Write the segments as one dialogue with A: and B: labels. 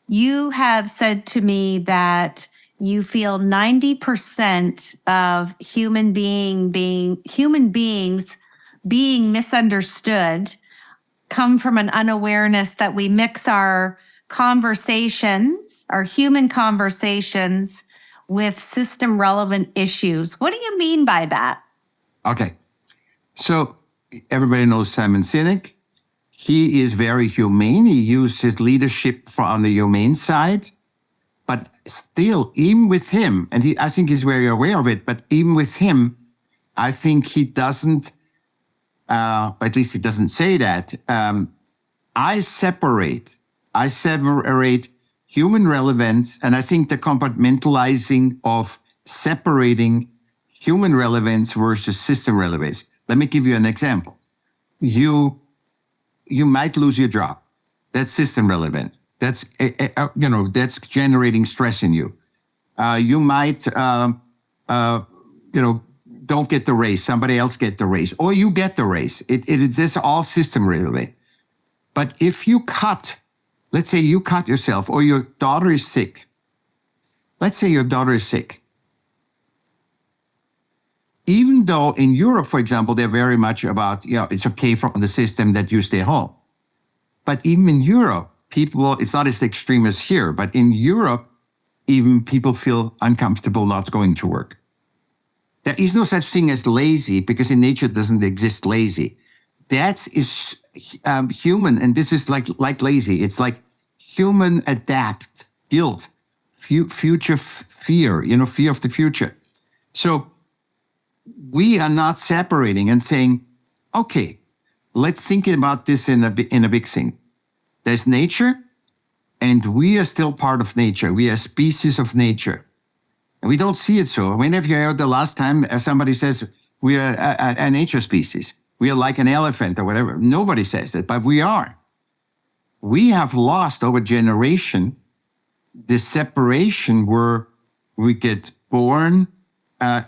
A: You have said to me that you feel 90% of human beings being misunderstood come from an unawareness that we mix our conversations, our human conversations, with system relevant issues. What do you mean by that?
B: Okay. So everybody knows Simon Sinek. He is very humane. He uses leadership on the humane side. But still, even with him, and I think he's very aware of it, but even with him, I think he doesn't, at least he doesn't say that. I separate human relevance, and I think the compartmentalizing of separating human relevance versus system relevance. Let me give you an example. You might lose your job. That's system relevant. That's that's generating stress in you. You might don't get the raise. Somebody else get the raise, or you get the raise. It is all system relevant. But if you let's say you cut yourself, or your daughter is sick. Let's say your daughter is sick. Even though in Europe, for example, they're very much about, it's okay from the system that you stay home. But even in Europe, it's not as extreme as here, but in Europe, even people feel uncomfortable not going to work. There is no such thing as lazy, because in nature it doesn't exist lazy. That is human, and this is like lazy. It's like human adapt, guilt, future fear, fear of the future. So we are not separating and saying, okay, let's think about this in a big thing. There's nature, and we are still part of nature. We are species of nature. And we don't see it so. When have you heard the last time somebody says we are a nature species? We are like an elephant or whatever. Nobody says it, but we are. We have lost over generation the separation where we get born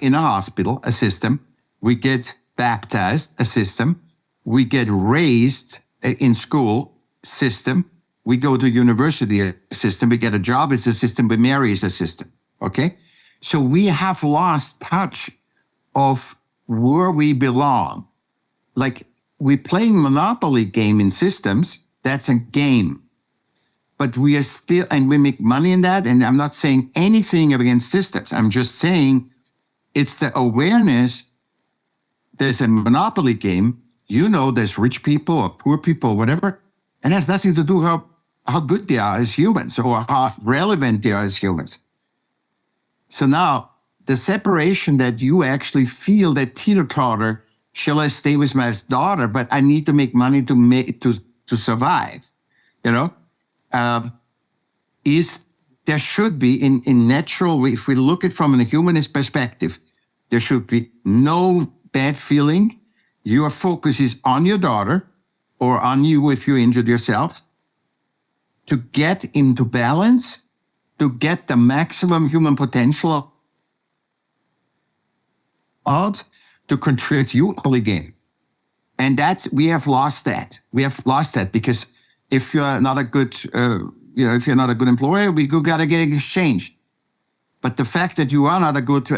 B: in a hospital, a system. We get baptized, a system. We get raised in school, system. We go to university, a system. We get a job, it's a system. We marry, it's a system. Okay? So we have lost touch of where we belong. Like we're playing Monopoly game in systems, that's a game. But we are still, and we make money in that. And I'm not saying anything against systems. I'm just saying it's the awareness. There's a Monopoly game. There's rich people or poor people, whatever. And it has nothing to do how good they are as humans or how relevant they are as humans. So now the separation that you actually feel, that teeter-totter, shall I stay with my daughter, but I need to make money to survive, there should be in natural, if we look at it from a humanist perspective, there should be no bad feeling. Your focus is on your daughter or on you if you injured yourself, to get into balance, to get the maximum human potential out, to contribute you again. And we have lost that. We have lost that because if you're not a good, if you're not a good employer, we got to get exchanged. But the fact that you are not a good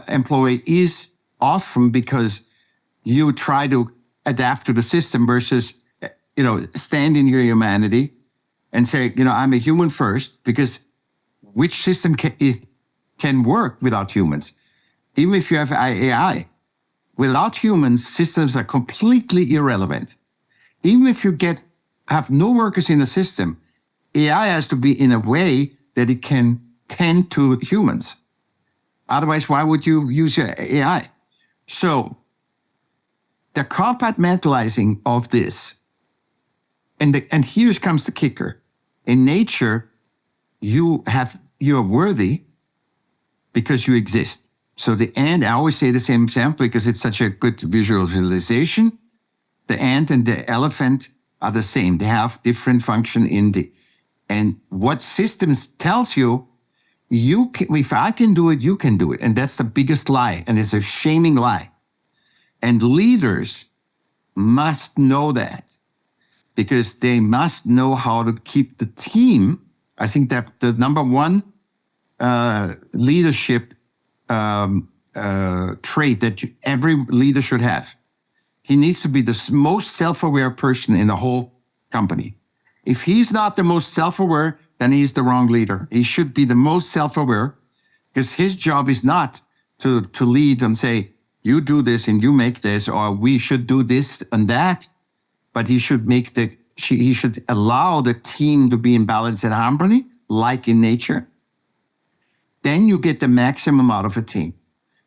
B: employee is often because you try to adapt to the system versus, stand in your humanity and say, I'm a human first, because which system can work without humans? Even if you have AI, without humans, systems are completely irrelevant. Even if you have no workers in the system, AI has to be in a way that it can tend to humans. Otherwise, why would you use your AI? So the compartmentalizing of this, and here comes the kicker. In nature, you're worthy because you exist. So the ant, I always say the same example because it's such a good visualization. The ant and the elephant are the same. They have different function and what systems tells you, if I can do it, you can do it. And that's the biggest lie. And it's a shaming lie. And leaders must know that, because they must know how to keep the team I think that the number one leadership trait that every leader should have. He needs to be the most self-aware person in the whole company. If he's not the most self-aware, then he's the wrong leader. He should be the most self-aware, because his job is not to lead and say, you do this and you make this, or we should do this and that. But he should he should allow the team to be in balance and harmony, like in nature. Then you get the maximum out of a team.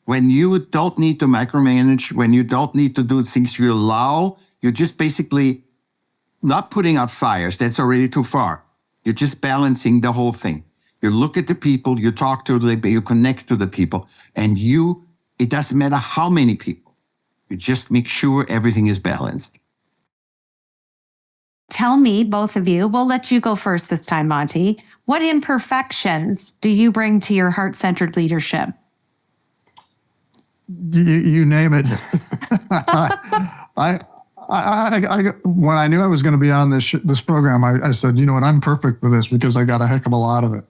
B: When you don't need to micromanage, when you don't need to do things you allow, you're just basically not putting out fires. That's already too far. You're just balancing the whole thing. You look at the people, you talk to them, you connect to the people, and it doesn't matter how many people. You just make sure everything is balanced.
A: Tell me, both of you, we'll let you go first this time, Monte. What imperfections do you bring to your heart-centered leadership?
C: You name it. I when I knew I was going to be on this program, I said, you know what, I'm perfect for this because I got a heck of a lot of it.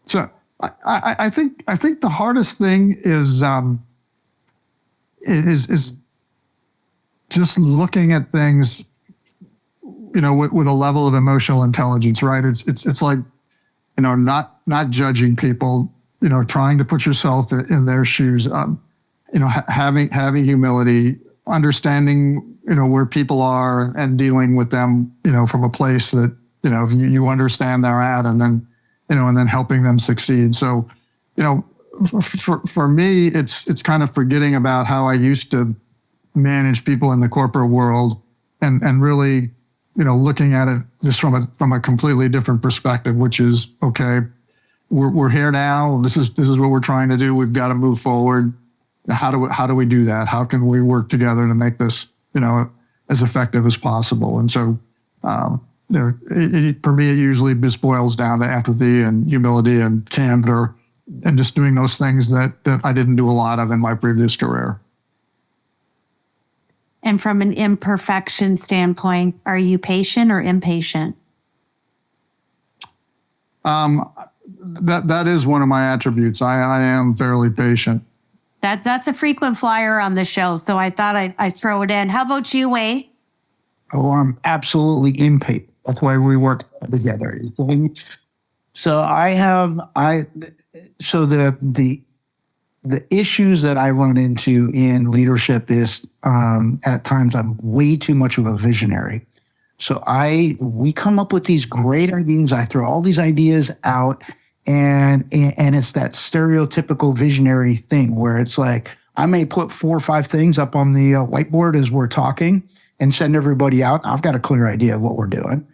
C: So I think the hardest thing is just looking at things, you know, with a level of emotional intelligence, right? It's like, you know, not judging people, you know, trying to put yourself in their shoes, you know, having humility, understanding, you know, where people are and dealing with them, you know, from a place that, you know, you understand they're at, and then, you know, and then helping them succeed. So, you know, for me, it's kind of forgetting about how I used to manage people in the corporate world and really, you know, looking at it just from a completely different perspective, which is, okay, we're here now. This is what we're trying to do. We've got to move forward. How do we do that? How can we work together to make this, you know, as effective as possible? And so, you know, for me, it usually just boils down to empathy and humility and candor, and just doing those things that I didn't do a lot of in my previous career.
A: And from an imperfection standpoint, are you patient or impatient?
C: That is one of my attributes. I am fairly patient.
A: That's a frequent flyer on the show, so I thought I'd throw it in. How about you, Wei?
D: Oh, I'm absolutely impatient. That's why we work together. So the issues that I run into in leadership is at times I'm way too much of a visionary. So we come up with these great ideas. I throw all these ideas out, and it's that stereotypical visionary thing where it's like I may put 4 or 5 things up on the whiteboard as we're talking and send everybody out. I've got a clear idea of what we're doing,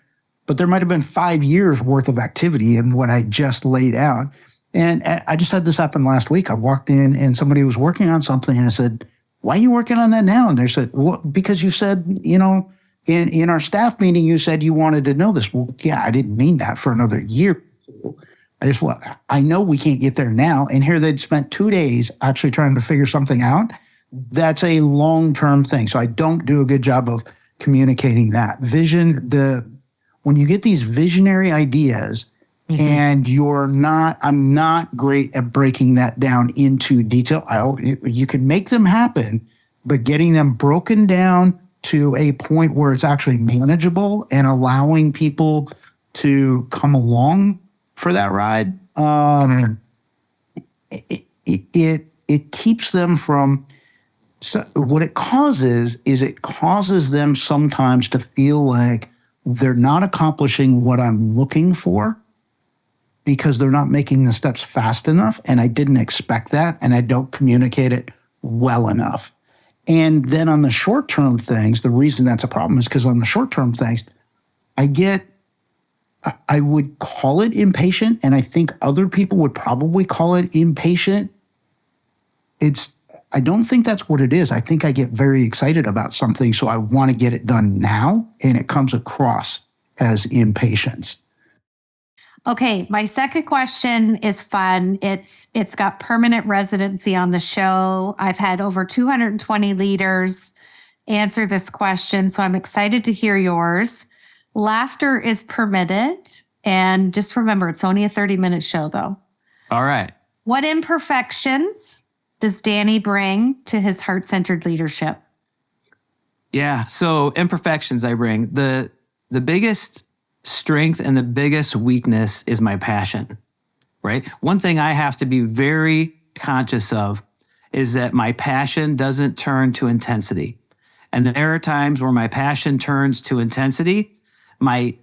D: but there might have been 5 years worth of activity in what I just laid out. And I just had this happen last week. I walked in and somebody was working on something, and I said, "Why are you working on that now?" And they said, "Well, because you said, you know, in our staff meeting, you said you wanted to know this." Well, yeah, I didn't mean that for another year. I know we can't get there now. And here they'd spent 2 days actually trying to figure something out. That's a long-term thing. So I don't do a good job of communicating that. When you get these visionary ideas, and I'm not great at breaking that down into detail. You can make them happen, but getting them broken down to a point where it's actually manageable and allowing people to come along for that ride, it keeps them from. So what it causes is it causes them sometimes to feel like they're not accomplishing what I'm looking for, because they're not making the steps fast enough, and I didn't expect that, and I don't communicate it well enough. And then on the short-term things, the reason that's a problem is because on the short-term things, I would call it impatient, and I think other people would probably call it impatient. I don't think that's what it is. I think I get very excited about something, so I want to get it done now, and it comes across as impatience.
A: Okay, my second question is fun. It's got permanent residency on the show. I've had over 220 leaders answer this question, so I'm excited to hear yours. Laughter is permitted And just remember, it's only a 30-minute show, though.
E: All right.
A: What imperfections does Danny bring to his heart-centered leadership?
E: Yeah. So imperfections I bring. The biggest strength and the biggest weakness is my passion, right? One thing I have to be very conscious of is that my passion doesn't turn to intensity. And there are times where my passion turns to intensity. My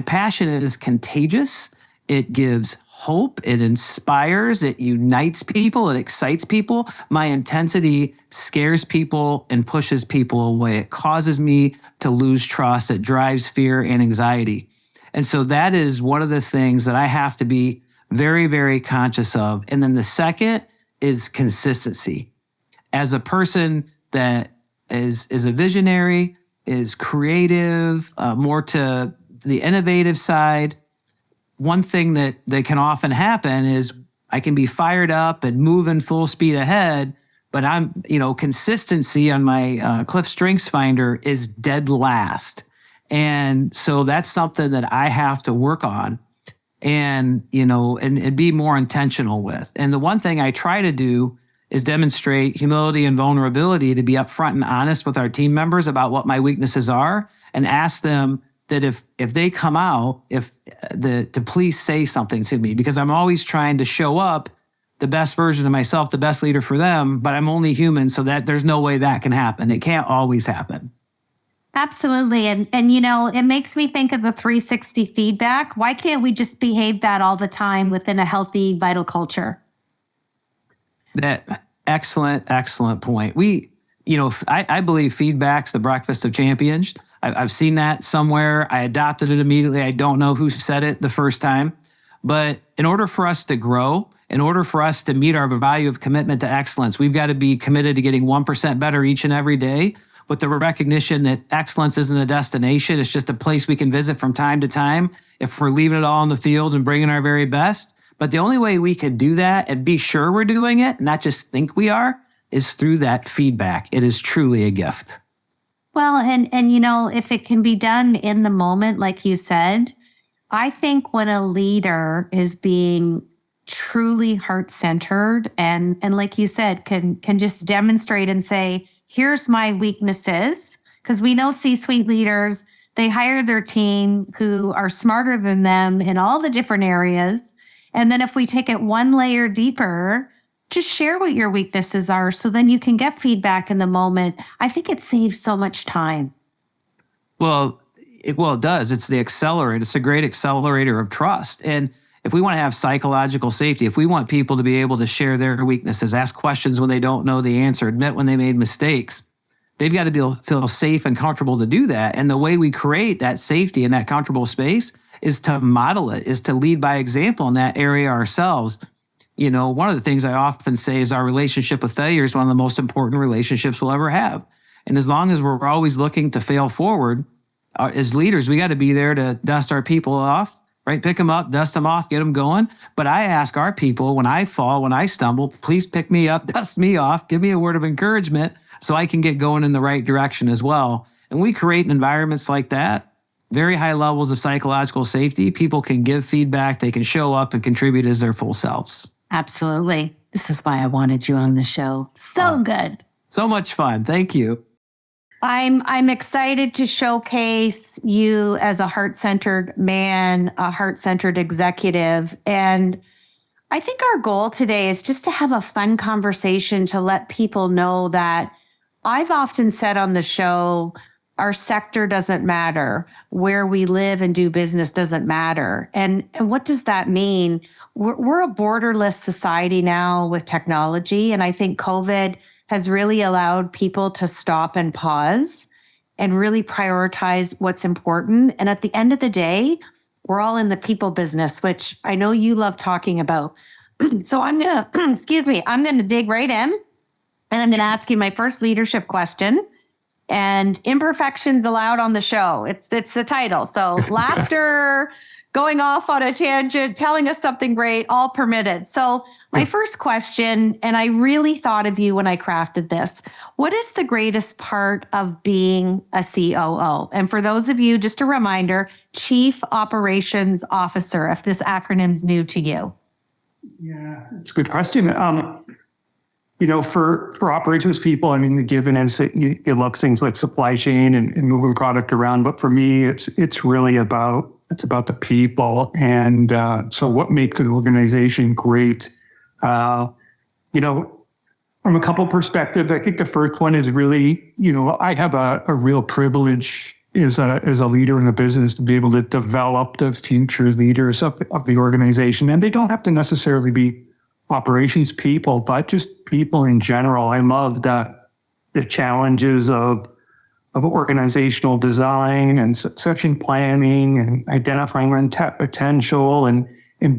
E: passion is contagious. It gives hope. It inspires. It unites people. It excites people. My intensity scares people and pushes people away. It causes me to lose trust. It drives fear and anxiety. And so that is one of the things that I have to be very, very conscious of. And then the second is consistency. As a person that is a visionary, is creative, more to the innovative side, one thing that can often happen is I can be fired up and moving full speed ahead, but consistency on my Cliff Strengths Finder is dead last. And so that's something that I have to work on and be more intentional with. And the one thing I try to do is demonstrate humility and vulnerability, to be upfront and honest with our team members about what my weaknesses are, and ask them that if they come out, to please say something to me, because I'm always trying to show up the best version of myself, the best leader for them, but I'm only human, so that there's no way that can happen. It can't always happen.
A: Absolutely. And it makes me think of the 360 feedback. Why can't we just behave that all the time within a healthy, vital culture?
E: That excellent point. I believe feedback's the breakfast of champions. I've seen that somewhere. I adopted it immediately. I don't know who said it the first time. But in order for us to grow, in order for us to meet our value of commitment to excellence, we've got to be committed to getting 1% better each and every day, with the recognition that excellence isn't a destination. It's just a place we can visit from time to time if we're leaving it all in the field and bringing our very best. But the only way we can do that and be sure we're doing it, not just think we are, is through that feedback. It is truly a gift.
A: Well, and if it can be done in the moment, like you said, I think when a leader is being truly heart-centered and like you said, can just demonstrate and say, here's my weaknesses, because we know C-suite leaders, they hire their team who are smarter than them in all the different areas. And then if we take it one layer deeper, just share what your weaknesses are, so then you can get feedback in the moment. I think it saves so much time.
E: Well, it does. It's the accelerator. It's a great accelerator of trust. And if we want to have psychological safety, if we want people to be able to share their weaknesses, ask questions when they don't know the answer, admit when they made mistakes, they've got to feel safe and comfortable to do that. And the way we create that safety and that comfortable space is to model it, is to lead by example in that area ourselves. One of the things I often say is our relationship with failure is one of the most important relationships we'll ever have. And as long as we're always looking to fail forward, as leaders, we got to be there to dust our people off, right? Pick them up, dust them off, get them going. But I ask our people, when I fall, when I stumble, please pick me up, dust me off, give me a word of encouragement so I can get going in the right direction as well. And we create environments like that, very high levels of psychological safety. People can give feedback, they can show up and contribute as their full selves.
A: Absolutely. This is why I wanted you on the show. So good.
E: So much fun. Thank you.
A: I'm excited to showcase you as a heart-centered man, a heart-centered executive. And I think our goal today is just to have a fun conversation to let people know that I've often said on the show, our sector doesn't matter. Where we live and do business doesn't matter. And what does that mean? We're a borderless society now with technology. And I think COVID has really allowed people to stop and pause and really prioritize what's important. And at the end of the day, we're all in the people business, which I know you love talking about. So I'm going to, I'm going to dig right in, and I'm going to ask you my first leadership question. And imperfections allowed on the show. It's the title. So laughter, going off on a tangent, telling us something great, all permitted. So my first question, and I really thought of you when I crafted this, what is the greatest part of being a COO? And for those of you, just a reminder, Chief Operations Officer, if this acronym's new to you.
F: Yeah, it's a good question. For operations people, I mean, given as you love things like supply chain and moving product around, but for me, it's really about the people, and so what makes an organization great. From a couple perspectives, I think the first one is really, I have a real privilege as a leader in the business to be able to develop the future leaders of the organization, and they don't have to necessarily be operations people, but just people in general. I love the challenges of organizational design and succession planning and identifying untapped potential and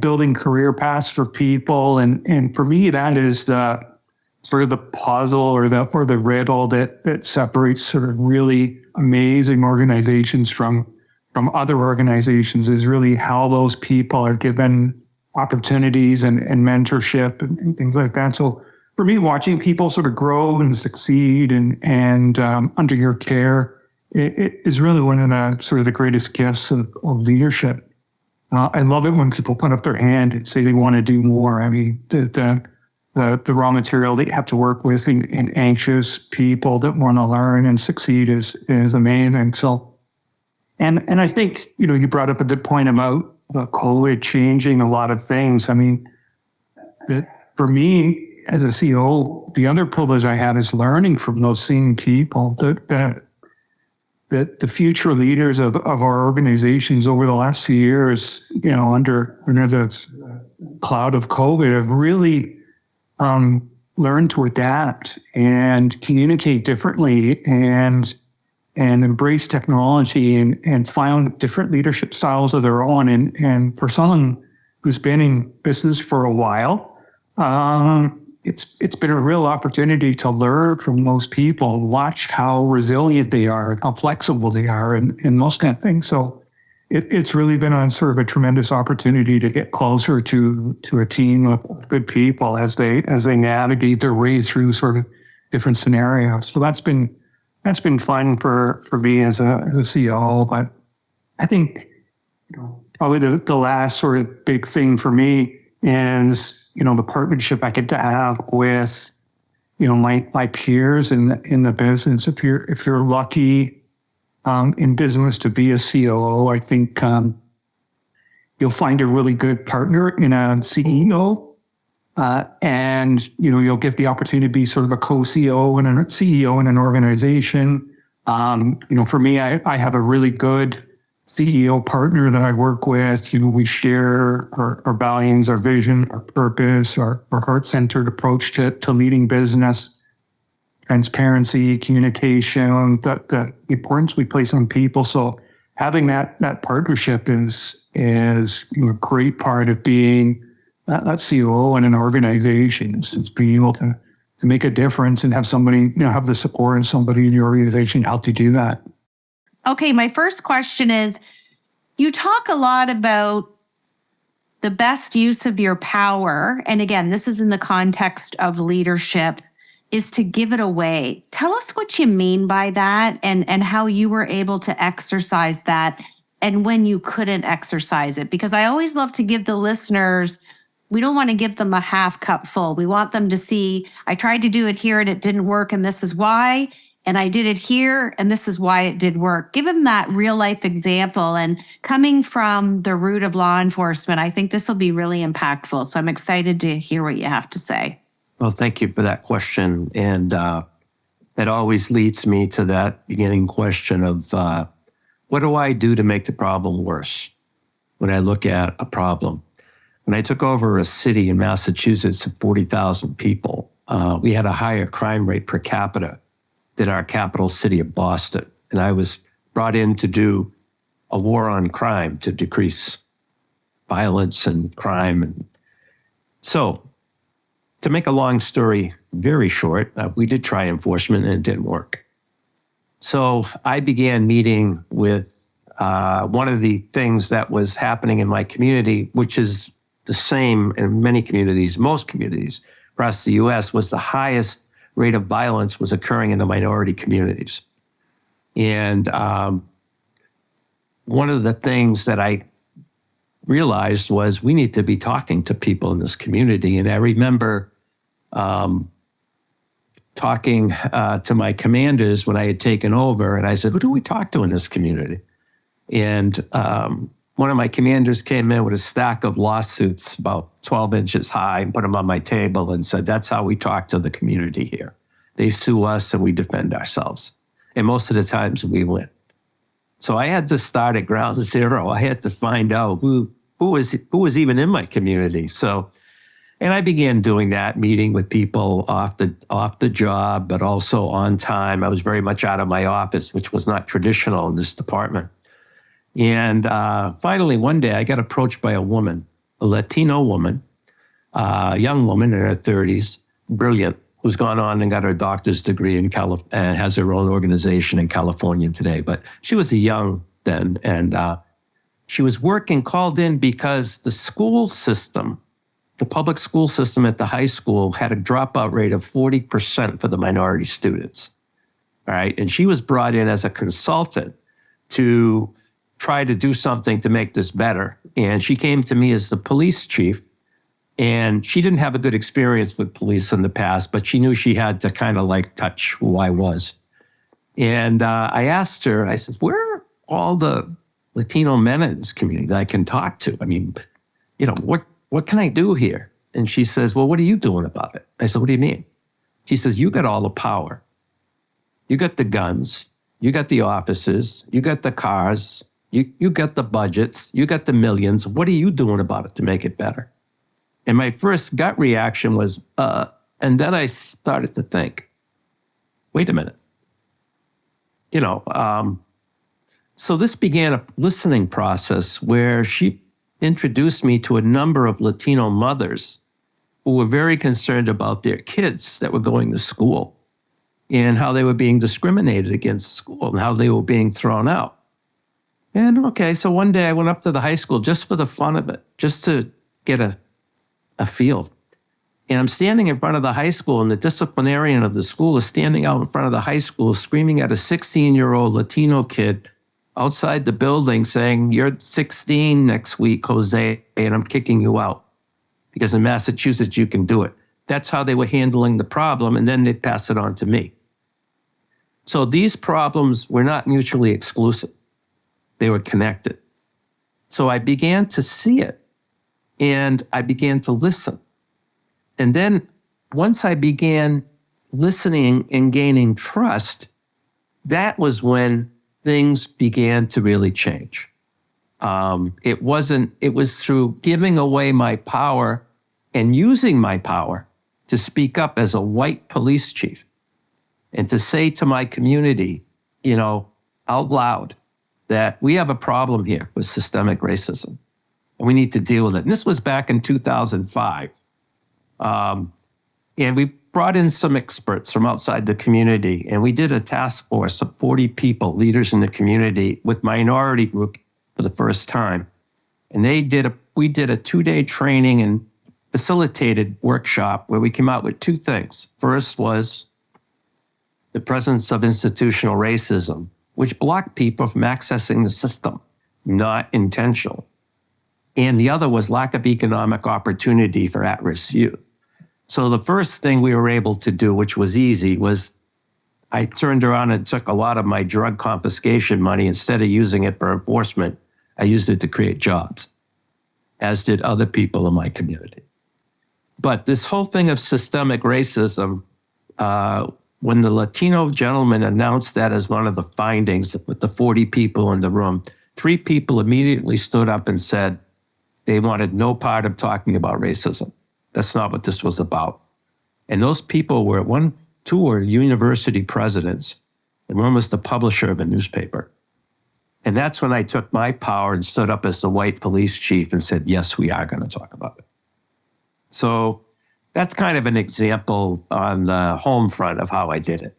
F: building career paths for people. And for me, that is the sort of the puzzle or the riddle that separates sort of really amazing organizations from other organizations, is really how those people are given opportunities and mentorship and things like that. So for me, watching people sort of grow and succeed and under your care, it is really one of the sort of the greatest gifts of leadership. I love it when people put up their hand and say they want to do more. I mean, the raw material that you have to work with and anxious people that want to learn and succeed is amazing. So, and I think, you brought up a good point about COVID changing a lot of things. I mean, for me as a CEO, the other privilege I have is learning from those same people that the future leaders of our organizations over the last few years, under the cloud of COVID, have really learned to adapt and communicate differently and embrace technology and find different leadership styles of their own. And for someone who's been in business for a while, it's been a real opportunity to learn from those people, watch how resilient they are, how flexible they are, and those kind of things. So it's really been a sort of a tremendous opportunity to get closer to a team of good people as they navigate their way through sort of different scenarios. So that's been fun for me as a CEO. But I think probably the last sort of big thing for me is the partnership I get to have with my peers in the business. If you're lucky in business to be a COO, I think you'll find a really good partner in a CEO. And you'll get the opportunity to be sort of a co-CEO and a CEO in an organization. For me, I have a really good CEO partner that I work with. We share our values, our vision, our purpose, our heart-centered approach to leading business, transparency, communication, the importance we place on people. So having that partnership is a great part of being that CEO in an organization. It's being able to make a difference and have somebody, have the support and somebody in your organization help you do that.
A: Okay, my first question is, you talk a lot about the best use of your power. And again, this is in the context of leadership, is to give it away. Tell us what you mean by that and how you were able to exercise that and when you couldn't exercise it. Because I always love to give the listeners, we don't want to give them a half cup full. We want them to see, I tried to do it here and it didn't work, and this is why. And I did it here, and this is why it did work. Give them that real life example. And coming from the root of law enforcement, I think this will be really impactful. So I'm excited to hear what you have to say.
G: Well, thank you for that question. And that always leads me to that beginning question of what do I do to make the problem worse when I look at a problem? When I took over a city in Massachusetts of 40,000 people, we had a higher crime rate per capita than our capital city of Boston. And I was brought in to do a war on crime to decrease violence and crime. And so to make a long story very short, we did try enforcement and it didn't work. So I began meeting with one of the things that was happening in my community, which is the same in many communities, most communities across the US, was the highest rate of violence was occurring in the minority communities. And one of the things that I realized was we need to be talking to people in this community. And I remember talking to my commanders when I had taken over, and I said, who do we talk to in this community? And one of my commanders came in with a stack of lawsuits about 12 inches high and put them on my table and said, that's how we talk to the community here. They sue us and we defend ourselves. And most of the times we win. So I had to start at ground zero. I had to find out who was even in my community. And I began doing that, meeting with people off the job, but also on time. I was very much out of my office, which was not traditional in this department. And finally, one day, I got approached by a woman, a Latino woman, a young woman in her 30s, brilliant, who's gone on and got her doctor's degree in and has her own organization in California today. But she was young then, and she was called in because the school system, the public school system at the high school, had a dropout rate of 40% for the minority students. All right, and she was brought in as a consultant to try to do something to make this better. And she came to me as the police chief, and she didn't have a good experience with police in the past, but she knew she had to kind of like touch who I was. And I asked her, I said, where are all the Latino men in this community that I can talk to? I mean, what can I do here? And she says, well, what are you doing about it? I said, what do you mean? She says, you got all the power. You got the guns. You got the offices. You got the cars. You got the budgets, you got the millions. What are you doing about it to make it better? And my first gut reaction was, and then I started to think, wait a minute. So this began a listening process where she introduced me to a number of Latino mothers who were very concerned about their kids that were going to school and how they were being discriminated against school and how they were being thrown out. And okay, so one day I went up to the high school just for the fun of it, just to get a feel. And I'm standing in front of the high school, and the disciplinarian of the school is standing out in front of the high school screaming at a 16-year-old Latino kid outside the building saying, you're 16 next week, Jose, and I'm kicking you out. Because in Massachusetts, you can do it. That's how they were handling the problem, and then they'd pass it on to me. So these problems were not mutually exclusive. They were connected. So I began to see it, and I began to listen. And then once I began listening and gaining trust, that was when things began to really change. It was through giving away my power and using my power to speak up as a white police chief and to say to my community, out loud, that we have a problem here with systemic racism and we need to deal with it. And this was back in 2005. And we brought in some experts from outside the community, and we did a task force of 40 people, leaders in the community, with minority group for the first time. And we did a 2-day training and facilitated workshop where we came out with two things. First was the presence of institutional racism, which blocked people from accessing the system, not intentional. And the other was lack of economic opportunity for at-risk youth. So the first thing we were able to do, which was easy, was I turned around and took a lot of my drug confiscation money. Instead of using it for enforcement, I used it to create jobs, as did other people in my community. But this whole thing of systemic racism, when the Latino gentleman announced that as one of the findings with the 40 people in the room, 3 people immediately stood up and said they wanted no part of talking about racism. That's not what this was about. And those people were, 2 were university presidents, and one was the publisher of a newspaper. And that's when I took my power and stood up as the white police chief and said, yes, we are going to talk about it. So that's kind of an example on the home front of how I did it.